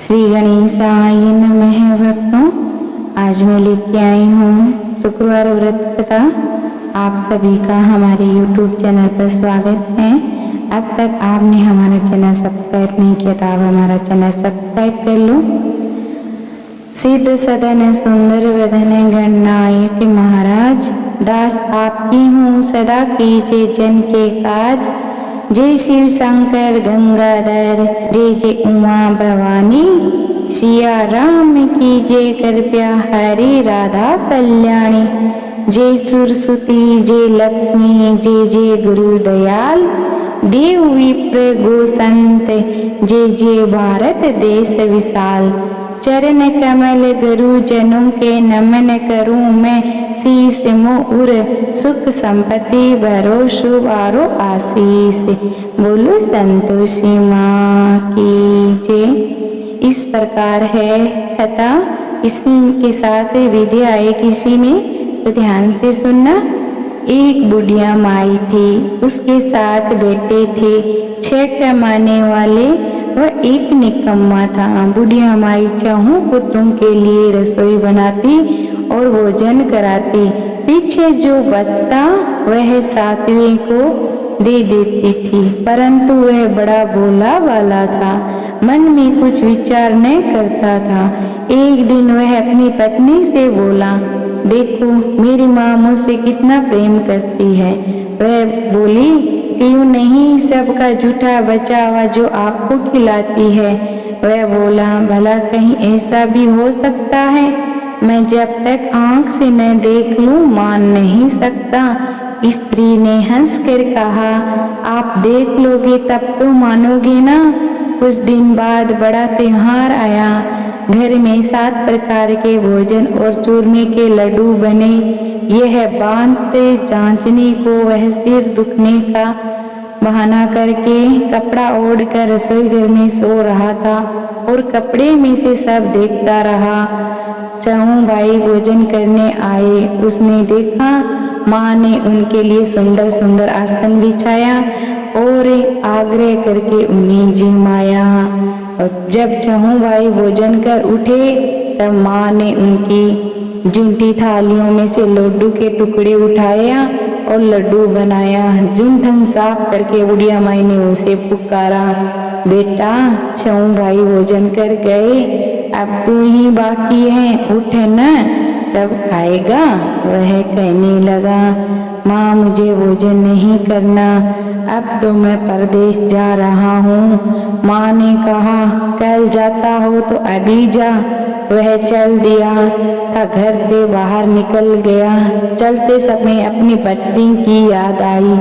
श्री गणेशाय नमः। भक्तों, आज मैं लेके आई हूँ शुक्रवार व्रत कथा। आप सभी का हमारे YouTube चैनल पर स्वागत है। अब तक आपने हमारा चैनल सब्सक्राइब नहीं किया तो आप हमारा चैनल सब्सक्राइब कर लो। सिद्ध सदन सुंदर वदन गणनायक महाराज, दास आपकी हूँ सदा कीजिए जन के काज। जय शिव शंकर गंगाधर, जय जय उमा भवानी, सिया राम की जय कृपया हरे राधा कल्याणी। जय सुरसुती, जय लक्ष्मी, जय जय गुरु दयाल, देव विप्र गो संत, जय जय भारत देश विशाल। चरण कमल गुरु जनों के नमन करूं मैं, शीस मोर सुख संपत्ति भरो शुभ आरो आशीष। बोलो संतोषी माँ की जय। इस प्रकार है कथा। इसके साथ विधि आए किसी में तो ध्यान से सुनना। एक बुढ़िया माई थी, उसके 7 बेटे थे, 6 कमाने वाले वह एक निकम्मा था। बुढ़िया माई चहुं पुत्रों के लिए रसोई बनाती और भोजन कराती। पीछे जो बचता वह 7वें को दे देती थी, परंतु वह बड़ा भोला वाला था, मन में कुछ विचार नहीं करता था। एक दिन वह अपनी पत्नी से बोला, देखो मेरी माँ मुझसे कितना प्रेम करती है। वह बोली, क्यों नहीं, सबका जूठा बचा हुआ जो आपको खिलाती है। वह बोला, भला कहीं ऐसा भी हो सकता है, मैं जब तक आंख से न देख लूं मान नहीं सकता। स्त्री ने हंसकर कहा, आप देख लोगे तब तो मानोगे ना। कुछ दिन बाद बड़ा त्योहार आया। घर में 7 प्रकार के भोजन और चूरमे के लड्डू बने। यह बांधते जांचने को वह सिर दुखने का बहाना करके कपड़ा ओढ़कर रसोई घर में सो रहा था और कपड़े में से सब देखता रहा। चहुं भाई भोजन करने आए। उसने देखा माँ ने उनके लिए सुंदर सुंदर आसन बिछाया और आग्रह करके उन्हें जिमाया। और जब चहुं भाई भोजन कर उठे तब माँ ने उनकी जूठी थालियों में से लड्डू के टुकड़े उठाया और लड्डू बनाया। जूठन साफ करके बुढ़िया माई ने उसे पुकारा, बेटा चहुं भाई भोजन कर गए, अब तू ही बाकी है, उठ न, कब खाएगा। वह कहने लगा, माँ मुझे भोजन नहीं करना, अब तो मैं परदेश जा रहा हूँ। माँ ने कहा, कल जाता हो तो अभी जा। वह चल दिया था, घर से बाहर निकल गया। चलते समय अपनी पत्नी की याद आई।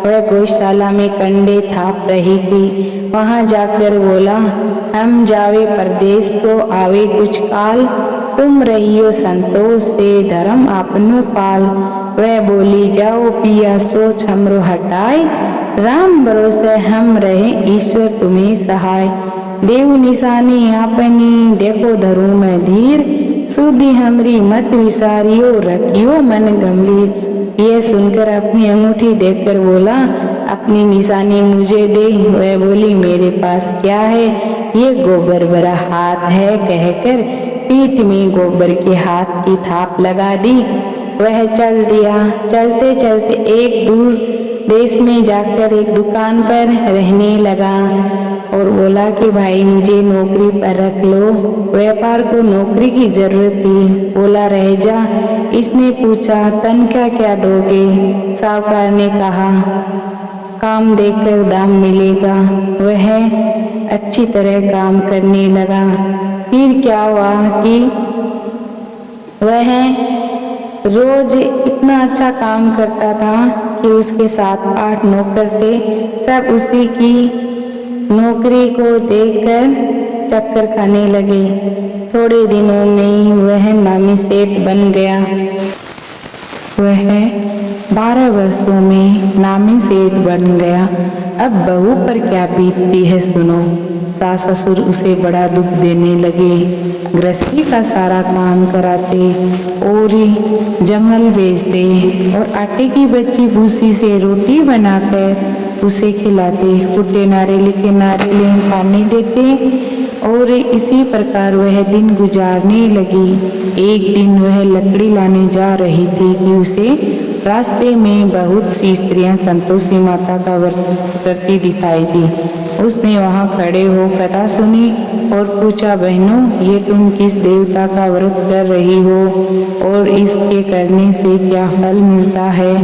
वह गौशाला में कंडे थाप रही थी। वहां जाकर बोला, हम जावे परदेश को आवे कुछ काल, तुम रहियो संतोष से धर्म आपनो पाल। वह बोली, जाओ पिया सोच हमरो हटाए, राम भरोसे हम रहे ईश्वर तुम्हें सहाय। देव निशानी आपनी देखो धरू में धीर, सुधी हमरी मत विसारियो रखियो मन गंभीर। यह सुनकर अपनी अंगूठी देखकर बोला, अपनी निशानी मुझे दे। वह बोली, मेरे पास क्या है, ये गोबर भरा हाथ है, कहकर पीठ में गोबर के हाथ की थाप लगा दी। वह चल दिया। चलते चलते एक दूर देश में जाकर एक दुकान पर रहने लगा और बोला कि भाई मुझे नौकरी पर रख लो। व्यापार को नौकरी की जरूरत थी। बोला, रह जा। इसने पूछा, तनख्वाह क्या दोगे। साहूकार ने कहा, काम देकर दाम मिलेगा। वह अच्छी तरह काम करने लगा। फिर क्या हुआ कि वह रोज इतना अच्छा काम करता था कि उसके 7-8 नौकर थे। सब उसी की नौकरी को देखकर चक्कर खाने लगे। थोड़े दिनों में वह नामी सेठ बन गया। वह 12 वर्षों में नामी सेठ बन गया। अब बहू पर क्या बीतती है सुनो। सास ससुर उसे बड़ा दुख देने लगे। गृहस्थी का सारा काम कराते और जंगल बेचते और आटे की बची भूसी से रोटी बनाकर उसे खिलाते। फुटे नारियल के नारियल में पानी देते और इसी प्रकार वह दिन गुजारने लगी। एक दिन वह लकड़ी लाने जा रही थी कि उसे रास्ते में बहुत सी स्त्रियां संतोषी माता का व्रत करती दिखाई दी। उसने वहां खड़े हो कथा सुनी और पूछा, बहनों, ये तुम किस देवता का व्रत कर रही हो और इसके करने से क्या फल मिलता है,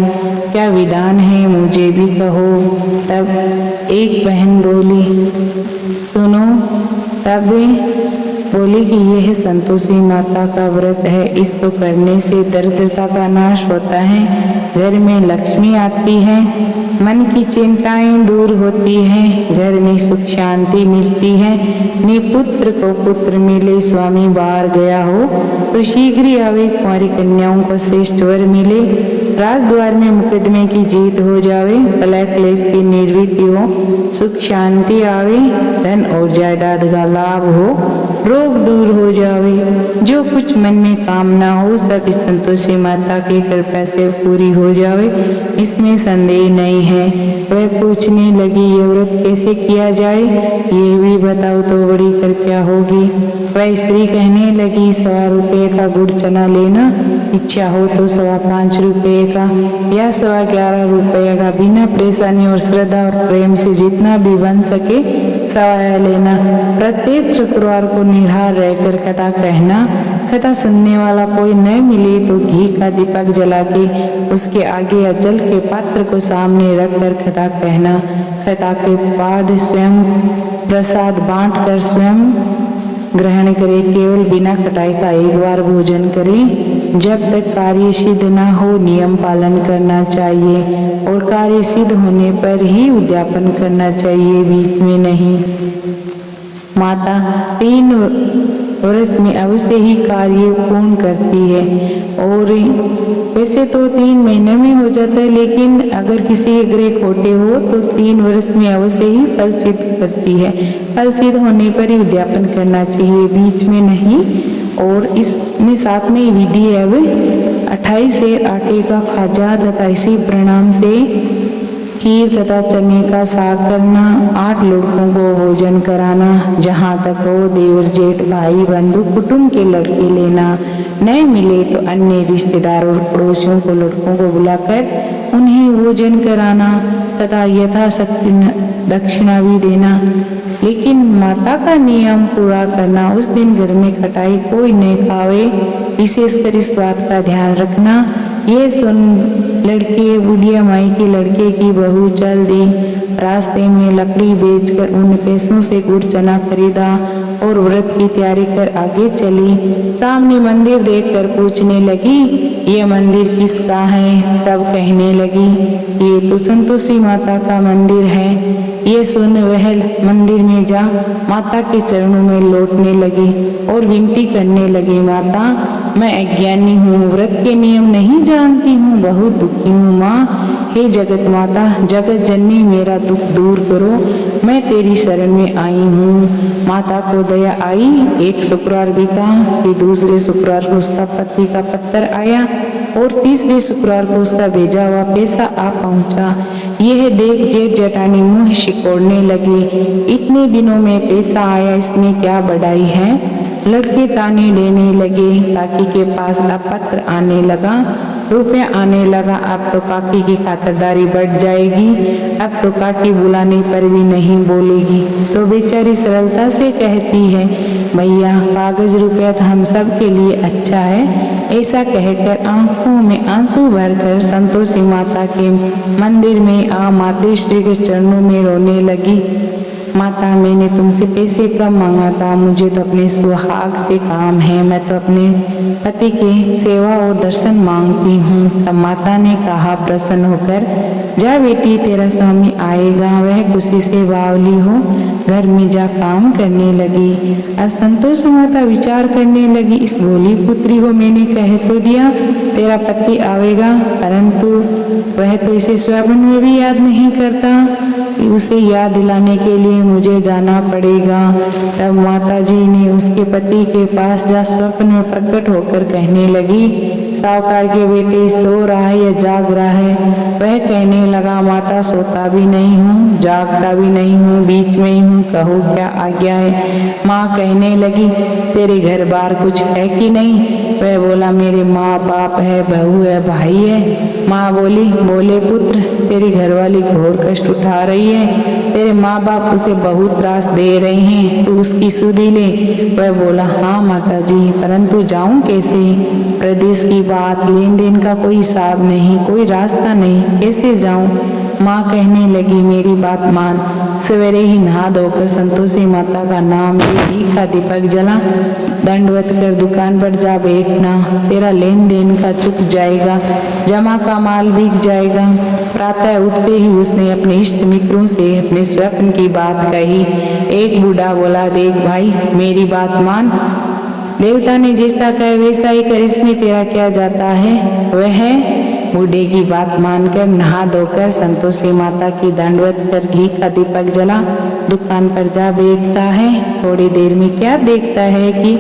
क्या विधान है, मुझे भी कहो। तब एक बहन बोली, सुनो। तब बोली कि यह संतोषी माता का व्रत है, इसको करने से दरिद्रता का नाश होता है, घर में लक्ष्मी आती है, मन की चिंताएं दूर होती हैं, घर में सुख शांति मिलती है। निपुत्र को पुत्र मिले, स्वामी बाहर गया हो तो शीघ्र ही आवे, कुंवारी कन्याओं को श्रेष्ठ वर मिले, राजद्वार में मुकदमे की जीत हो जावे, कलह क्लेश की निर्वृत्ति हो, सुख शांति आवे, धन और जायदाद का लाभ हो, रोग दूर हो जावे, जो कुछ मन में कामना हो सब इस संतोषी माता की कृपा से पूरी हो जावे, इसमें संदेह नहीं है। वह पूछने लगी, ये व्रत कैसे किया जाए, ये भी बताओ तो बड़ी कृपा होगी। वह स्त्री कहने लगी, 1.25 रुपये का गुड़ चना लेना, इच्छा हो तो 5.25 रुपये का या 11.25 रुपये का, बिना परेशानी और श्रद्धा और प्रेम से जितना भी बन सके सवाया लेना। प्रत्येक शुक्रवार को निराहार रहकर कथा कहना। कथा सुनने वाला कोई न मिले तो घी का दीपक जला के उसके आगे या जल के पात्र को सामने रखकर कथा कहना। कथा के बाद स्वयं प्रसाद बांटकर स्वयं ग्रहण करे, केवल बिना कटाई का एक बार भोजन करे। जब तक कार्य सिद्ध न हो नियम पालन करना चाहिए और कार्य सिद्ध होने पर ही उद्यापन करना चाहिए, बीच में नहीं। माता 3 वर्ष में अवश्य ही कार्य पूर्ण करती है और वैसे तो 3 महीने में हो जाता है, लेकिन अगर किसी ग्रह खोटे हो तो 3 वर्ष में अवश्य ही फल सिद्ध करती है। फल सिद्ध होने पर ही उद्यापन करना चाहिए, बीच में नहीं। और इसमें साथ में विधि है, अब 28 सेर आटे का खाजा तथा इसी प्रणाम से खीर तथा चने का साग करना, 8 लड़कों को भोजन कराना, जहाँ तक हो देवर जेठ भाई बंधु कुटुंब के लड़के लेना, नहीं मिले तो अन्य रिश्तेदार और पड़ोसियों को लड़कों को बुलाकर उन्हें भोजन कराना तथा यथाशक्ति दक्षिणा भी देना। लेकिन माता का नियम पूरा करना, उस दिन घर में खटाई कोई न खावे, विशेषकर इस बात का ध्यान रखना। ये सुन लड़के बुढ़िया माई के लड़के की बहू चल दी। रास्ते में लकड़ी बेचकर उन पैसों से गुड़ चना खरीदा और व्रत की तैयारी कर आगे चली। सामने मंदिर देखकर पूछने लगी, ये मंदिर किसका है? सब कहने लगी, ये तो संतोषी माता का मंदिर है। ये सुन वह मंदिर में जा माता के चरणों में लौटने लगी और विनती करने लगी, माता मैं अज्ञानी हूँ, व्रत के नियम नहीं जानती हूँ, बहुत दुखी हूँ माँ। हे जगत माता, जगत जननी, मेरा दुख दूर करो, मैं तेरी शरण में आई हूँ। माता को दया आई। एक शुक्रवार बीता कि दूसरे शुक्रवार को उसका पति का पत्र आया और तीसरे शुक्रवार को उसका भेजा हुआ पैसा आ पहुंचा। यह देख जेठ जेठानी मुंह सिकोड़ने लगे, इतने दिनों में पैसा आया, इसमें क्या बढ़ाई है। लड़के ताने देने लगे। काकी के पास अब पत्र आने लगा, रुपया आने लगा। अब तो काकी की खातिरदारी बढ़ जाएगी, अब तो काकी बुलाने पर भी नहीं बोलेगी। तो बेचारी सरलता से कहती है, भैया कागज रुपया तो हम सब के लिए अच्छा है। ऐसा कहकर आंखों में आंसू भरकर संतोषी माता के मंदिर में आ माता श्री के चरणों में रोने लगी। माता मैंने तुमसे पैसे कम मांगा था, मुझे तो अपने सुहाग से काम है, मैं तो अपने पति के सेवा और दर्शन मांगती हूँ। तब माता ने कहा प्रसन्न होकर, जा बेटी तेरा स्वामी आएगा, वह खुशी से बावली हो घर में जा काम करने लगी। अब संतोषी माता विचार करने लगी, इस भोली पुत्री को मैंने कह तो दिया तेरा पति आवेगा, परंतु वह तो इसे स्वप्न में भी याद नहीं करता, उसे याद दिलाने के लिए मुझे जाना पड़ेगा। तब माता जी ने उसके पति के पास जा स्वप्न में प्रकट होकर कहने लगी, साहूकार के बेटे सो रहा है या जाग रहा है। वह कहने लगा, माता सोता भी नहीं हूँ, जागता भी नहीं हूँ, बीच में ही हूँ, कहो क्या आज्ञा है। माँ कहने लगी, तेरे घर बार कुछ है कि नहीं। वह बोला, मेरे माँ बाप है, बहू है, भाई है। माँ बोली, बोले पुत्र, तेरी घरवाली घोर कष्ट उठा रही है, तेरे माँ बाप उसे बहुत त्रास दे रहे हैं, तू उसकी सुधि ले। वह बोला, हाँ माता जी, परंतु जाऊं कैसे। प्रदेश की बात, लेन देन का कोई हिसाब नहीं, कोई रास्ता नहीं, कैसे जाऊं। माँ कहने लगी, मेरी बात मान, सवेरे ही नहा धोकर संतोषी माता का नाम ले, घी का दीपक जला, दंडवत कर दुकान पर जा बैठना, तेरा लेन देन का चुक जाएगा, जमा का माल बिक जाएगा। प्रातः उठते ही उसने अपने इष्ट मित्रों से अपने स्वप्न की बात कही। एक बूढ़ा बोला, देख भाई, मेरी बात मान, देवता ने जैसा कहा वैसा ही कर, इसमें तेरा क्या जाता है। वह बूढ़े की बात मानकर नहा धोकर संतोषी माता की दंडवत कर घी का दीपक जला दुकान पर जा बैठता है। थोड़ी देर में क्या देखता है कि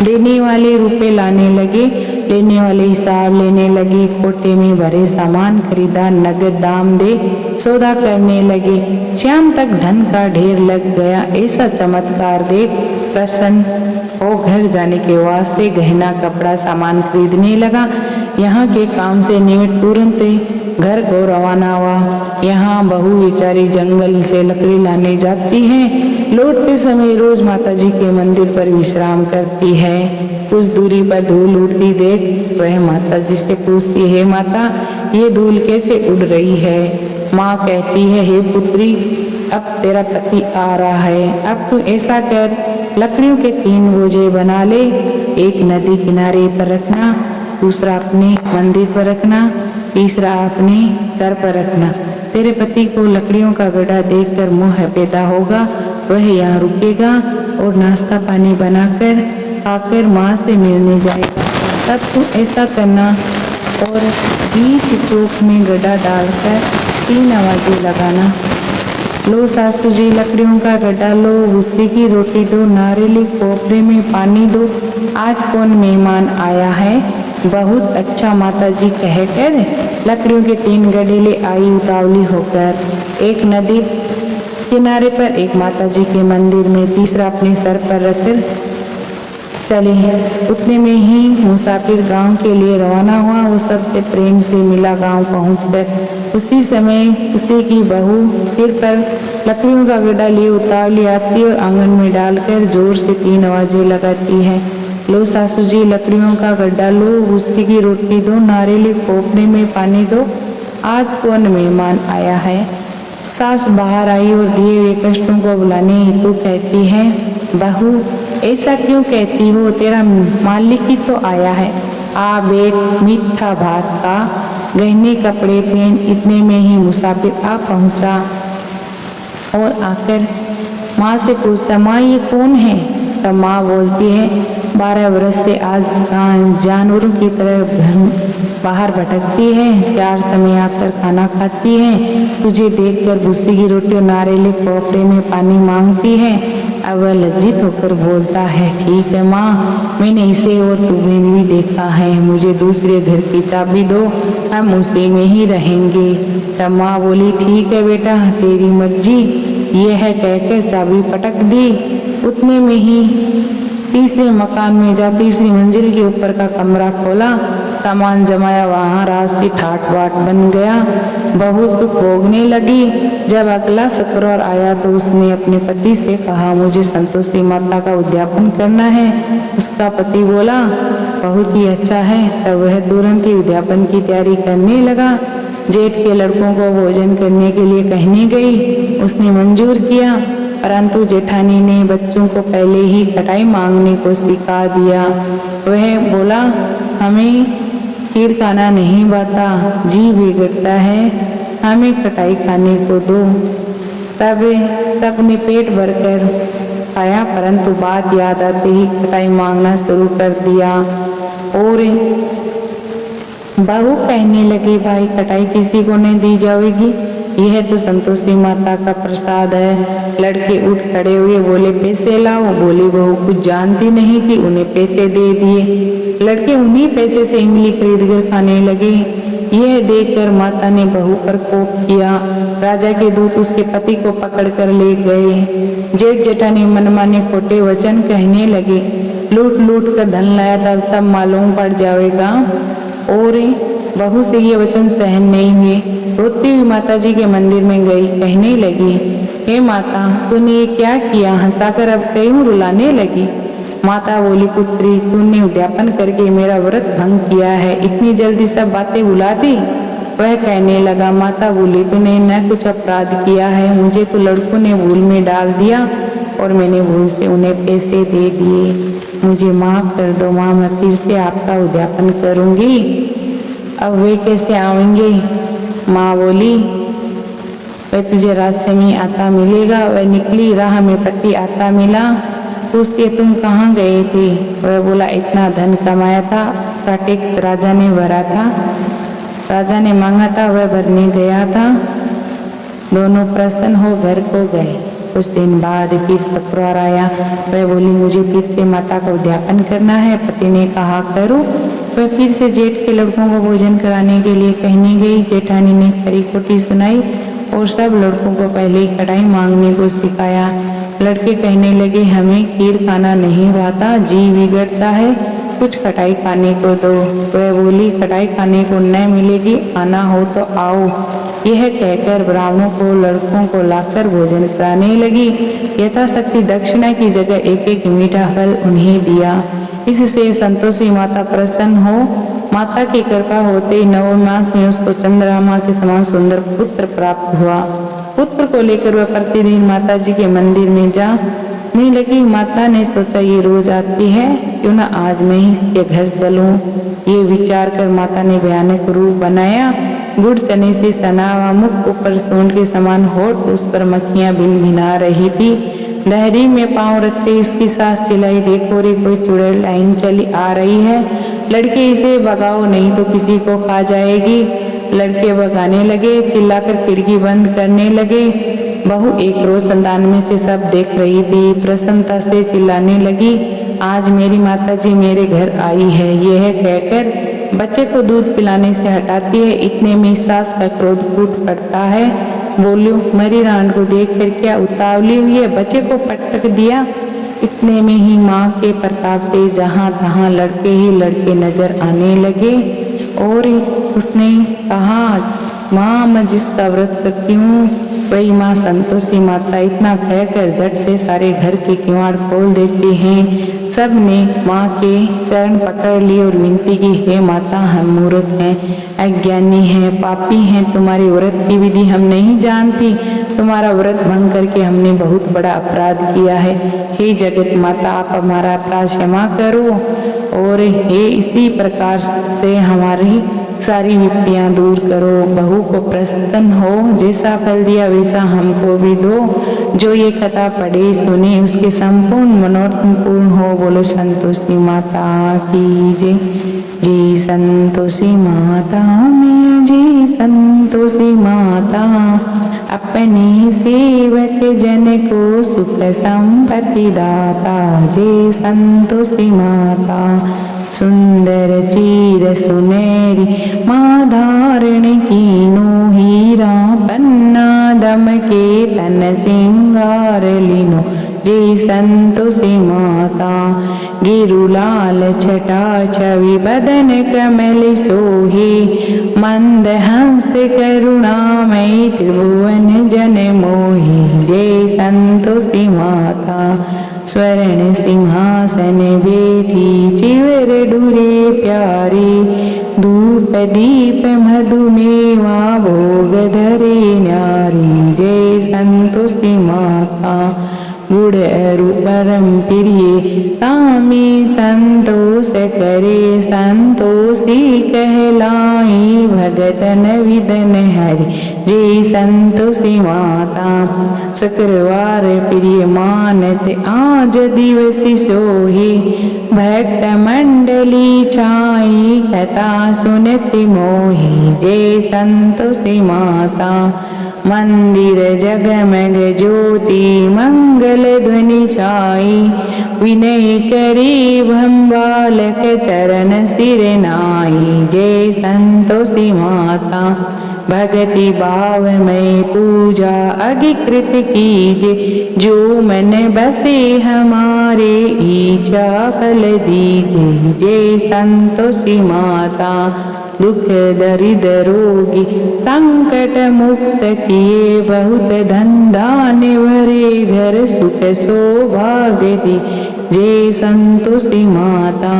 देने वाले रुपए लाने लगे, लेने वाले हिसाब लेने लगे, कोटे में भरे सामान खरीदा, नगद दाम दे सौदा करने लगे। शाम तक धन का ढेर लग गया। ऐसा चमत्कार देख प्रसन्न हो घर जाने के वास्ते गहना कपड़ा सामान खरीदने लगा। यहाँ के काम से निमित्त तुरंत घर को रवाना हुआ। यहाँ बहू बेचारी जंगल से लकड़ी लाने जाती है। लौटते समय रोज माता जी के मंदिर पर विश्राम करती है। कुछ दूरी पर धूल उड़ती देख वह माता जी से पूछती है, माता ये धूल कैसे उड़ रही है। माँ कहती है, हे पुत्री, अब तेरा पति आ रहा है, अब तू ऐसा कर, लकड़ियों के 3 बोझे बना ले, एक नदी किनारे पर रखना, दूसरा अपने मंदिर पर रखना, तीसरा अपने सर पर रखना। तेरे पति को लकड़ियों का गड्ढा देखकर मोह पैदा होगा, वह यहाँ रुकेगा और नाश्ता पानी बनाकर खाकर माँ से मिलने जाएगा। तब तू ऐसा करना और बीच चौक में गड्ढा डालकर 3 आवाजें लगाना। लो सासू जी, लकड़ियों का गड्ढा लो, भूसे की रोटी दो, नारियल कोपरे में पानी दो, आज कौन मेहमान आया है। बहुत अच्छा माता जी कहकर लकड़ियों के 3 गड्ढे ले आई उतावली होकर। एक नदी किनारे पर, एक माता जी के मंदिर में, तीसरा अपने सर पर रखकर चले। उतने में ही मुसाफिर गांव के लिए रवाना हुआ। वो सबसे प्रेम से मिला। गांव पहुंचकर उसी समय उसी की बहू सिर पर लकड़ियों का गड्ढा लिए उतावली आती और आंगन में डालकर जोर से 3 आवाजें लगाती है। लो सासू जी, लकड़ियों का गड्ढा लो, भूसे की रोटी दो, नारियल कोपरे में पानी दो, आज कौन मेहमान आया है। सास बाहर आई और दिए हुए कष्टों को बुलाने हेतु कहती है, बहू ऐसा क्यों कहती हो, तेरा मालिक ही तो आया है, आ बैठ, मीठा भात खा, गहने कपड़े पहन। इतने में ही मुसाफिर आ पहुंचा और आकर माँ से पूछता, माँ ये कौन है। तब माँ बोलती है, 12 वर्ष से आज जानवरों की तरह घर बाहर भटकती है, 4 समय आकर खाना खाती है, तुझे देखकर भूसे की रोटी और नारियल कोपरे में पानी मांगती है। अब वह लज्जित होकर बोलता है, ठीक है माँ, मैंने इसे और तुम्हें भी देखा है, मुझे दूसरे घर की चाबी दो, हम उसी में ही रहेंगे। तब माँ बोली, ठीक है बेटा, तेरी मर्जी, ये है कहकर चाबी पटक दी। उतने में ही तीसरे मकान में जा तीसरी मंजिल के ऊपर का कमरा खोला, सामान जमाया, वहाँ रात से ठाट बाट बन गया। बहू सुख भोगने लगी। जब अगला शुक्रवार आया तो उसने अपने पति से कहा, मुझे संतोषी माता का उद्यापन करना है। उसका पति बोला, बहुत ही अच्छा है। तब वह तुरंत ही उद्यापन की तैयारी करने लगा। जेठ के लड़कों को भोजन करने के लिए कहने गई, उसने मंजूर किया, परंतु जेठानी ने बच्चों को पहले ही खटाई मांगने को सिखा दिया। वह बोला, हमें खीर खाना नहीं आता, जी बिगड़ता है, हमें खटाई खाने को दो। तब सबने पेट भरकर खाया, परंतु बात याद आते ही खटाई मांगना शुरू कर दिया। और बहू कहने लगी, भाई खटाई किसी को नहीं दी जाएगी, यह तो संतोषी माता का प्रसाद है। लड़के उठ खड़े हुए, बोले पैसे लाओ। बोली बहू कुछ जानती नहीं थी, उन्हें पैसे दे दिए। लड़के उन्हीं पैसे से इमली खरीद कर खाने लगे। यह देखकर माता ने बहू पर कोप किया। राजा के दूत उसके पति को पकड़ कर ले गए। जेठ जेठानी मनमाने खोटे वचन कहने लगे, लूट लूट कर धन लाया तब सब मालूम पड़ जाएगा। और बहू से ये वचन सहन नहीं हुए। रोती हुई माता जी के मंदिर में गई, कहने लगी, हे माता, तूने ये क्या किया? हंसाकर अब क्यों रुलाने लगी? माता बोली, पुत्री, तूने उद्यापन करके मेरा व्रत भंग किया है, इतनी जल्दी सब बातें भुला दी। वह कहने लगा, माता बोली, तूने न कुछ अपराध किया है, मुझे तो लड़कों ने भूल में डाल दिया और मैंने भूल से उन्हें पैसे दे दिए। मुझे माफ कर दो माँ, मैं फिर से आपका उद्यापन करूँगी। अब वे कैसे आएंगे? माँ बोली, वह तुझे रास्ते में आता मिलेगा। वह निकली, राह में पट्टी आता मिला। पूछती, तुम कहाँ गए थे? वह बोला, इतना धन कमाया था, उसका टैक्स राजा ने भरा था, राजा ने मांगा था, वह भरने गया था। दोनों प्रसन्न हो घर को गए। कुछ दिन बाद फिर शुक्रवार आया। वह बोली, मुझे फिर से माता का उद्यापन करना है। पति ने कहा, करो। वह फिर से जेठ के लड़कों को भोजन कराने के लिए कहने गई। जेठानी ने खरी खोटी सुनाई और सब लड़कों को पहले ही कढ़ाई मांगने को सिखाया। लड़के कहने लगे, हमें खीर खाना नहीं भाता, जी बिगड़ता है, कुछ खटाई खाने को दो। वह बोली, खटाई खाने को न मिलेगी, आना हो तो आओ। यह कहकर ब्राह्मणों को लड़कों को लाकर भोजन कराने लगी। यथाशक्ति दक्षिणा की जगह एक एक मीठा फल उन्हें दिया। इससे संतोषी माता प्रसन्न हो। माता की कृपा होते ही 9 मास में उसको चंद्रमा के समान सुंदर पुत्र प्राप्त हुआ। पुत्र को लेकर वह प्रतिदिन माता जी के मंदिर में जाने लगी। माता ने सोचा, ये रोज आती है, क्यों न आज मैं ही इसके घर चलूं। ये विचार कर माता ने भयानक रूप बनाया। गुड़ चने से सना हुआ मुख, ऊपर सोंड के समान होठ, उस पर मक्खियां भिनभिना रही थी। दहरी में पांव रखते उसकी सास चिल्लाई, देखो रे, कोई चुड़ैल लाइन चली आ रही है, लड़के इसे भगाओ नहीं तो किसी को खा जाएगी। लड़के भगाने लगे, चिल्लाकर खिड़की बंद करने लगे। बहू एक रोशनदान में से सब देख रही थी, प्रसन्नता से चिल्लाने लगी, आज मेरी माता जी मेरे घर आई है। यह कहकर बच्चे को दूध पिलाने से हटाती है। इतने में सास का क्रोध फूट पड़ता है। बोलो, मेरी रान को देखकर क्या उतावली हुई है, बच्चे को पटक दिया। इतने में ही माँ के प्रताप से जहाँ तहाँ लड़के ही लड़के नजर आने लगे और उसने कहा, माँ, मैं जिसका व्रत करती हूँ वही माँ संतोषी माता। इतना कहकर झट से सारे घर के किवाड़ खोल देते हैं। सब ने माँ के चरण पकड़ लिए और विनती की, हे माता, हम मूर्ख हैं, अज्ञानी हैं, पापी हैं, तुम्हारे व्रत की विधि हम नहीं जानती, तुम्हारा व्रत भंग करके हमने बहुत बड़ा अपराध किया है। हे जगत माता, आप हमारा अपराध क्षमा करो और हे इसी प्रकार से हमारी सारी विपत्तियां दूर करो। बहू को प्रसन्न हो, जैसा फल दिया वैसा हमको भी दो। जो ये कथा पढ़े सुने उसके संपूर्ण मनोरथ पूर्ण हो। बोलो संतोषी माता की जय। जी संतोषी माता में, जी संतोषी माता, अपने सेवक जन को सुख संपत्ति दाता। जय संतोषी माता, सुंदर चीर सुनेरी माँ धारण कीनो, हीरा पन्ना दम के तन सिंगार लीनो। जय संतोषी माता, गिरुलाल छटा छवि बदन कमल सोहे, मंद हस्त करुणामयी त्रिभुवन जन मोहि। जय संतोषी माता, स्वर्ण सिंहासन बैठी चिवर डुरे प्यारी, धूप दीप मधुमेवा भोग धरे नारी। जय संतोषी माता, गुड़ अरु परम प्रिय तामे संतोष करे, संतोषी कहलाई भगतन विदन हरि। जय संतोषी माता, शुक्रवार प्रिय मानत आज दिवस सोहे, भक्त मंडली छाई कथा सुनत मोहि। जय संतोषी माता, मंदिर जगमग ज्योति मंगल ध्वनि छाई। विनय करी भंबालक चरण सिर नाई। जय संतोषी माता भगति भाव में पूजा अधिकृत कीजे। जो मन बसे हमारे इच्छा फल दीजे। जय संतोषी माता दुख दरिद्र रोगी संकट मुक्त किए। बहुत धन दान भरे घर सुख सौभाग्य दी। जय संतोषी माता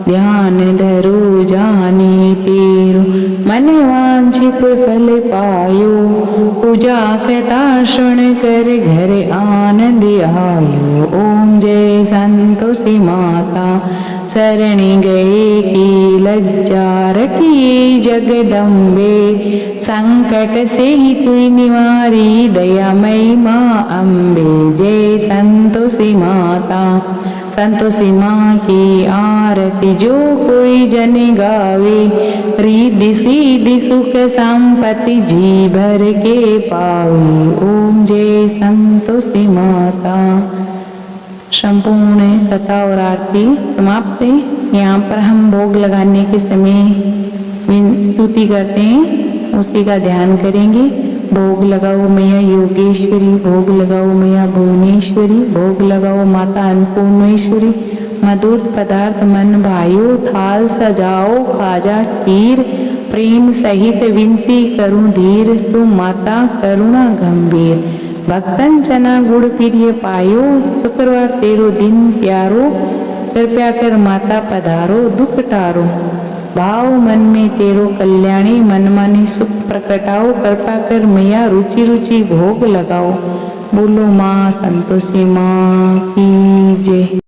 ध्यान धरो जाने तेरो। मन वांछित फल पायो। पूजा कथा सुन कर घर आनंद आयो। ओम जय संतोषी माता शरणी गए की लज्जा रखी जगदम्बे। संकट से ही तुई निवारी दयामयी माँ अम्बे। जय संतोषी माता संतोषी माँ की आरती जो कोई जन गावे। रिद्धि सिद्धि सुख संपत्ति जी भर के पावे। ओम जय संतोषी माता। संपूर्ण कथा और आरती समाप्त है। यहाँ पर हम भोग लगाने के समय स्तुति करते हैं, उसी का ध्यान करेंगे। भोग लगाओ मैया योगेश्वरी, भोग लगाओ मैया भुवनेश्वरी, भोग लगाओ माता अन्नपूर्णेश्वरी। मधुर पदार्थ मन भाइयों थाल सजाओ खाजा खीर। प्रेम सहित विनती करूं धीर, तू माता करुणा गंभीर। भक्तन चना गुड़ प्रिय पायो, शुक्रवार तेरो दिन प्यारो। कृपया कर माता पधारो दुख टारो। भाव मन में तेरो कल्याणी, मन माने सुख प्रकटाओ। कृपा कर मैया रुचि रुचि भोग लगाओ। बोलो माँ संतोषी माँ की जय।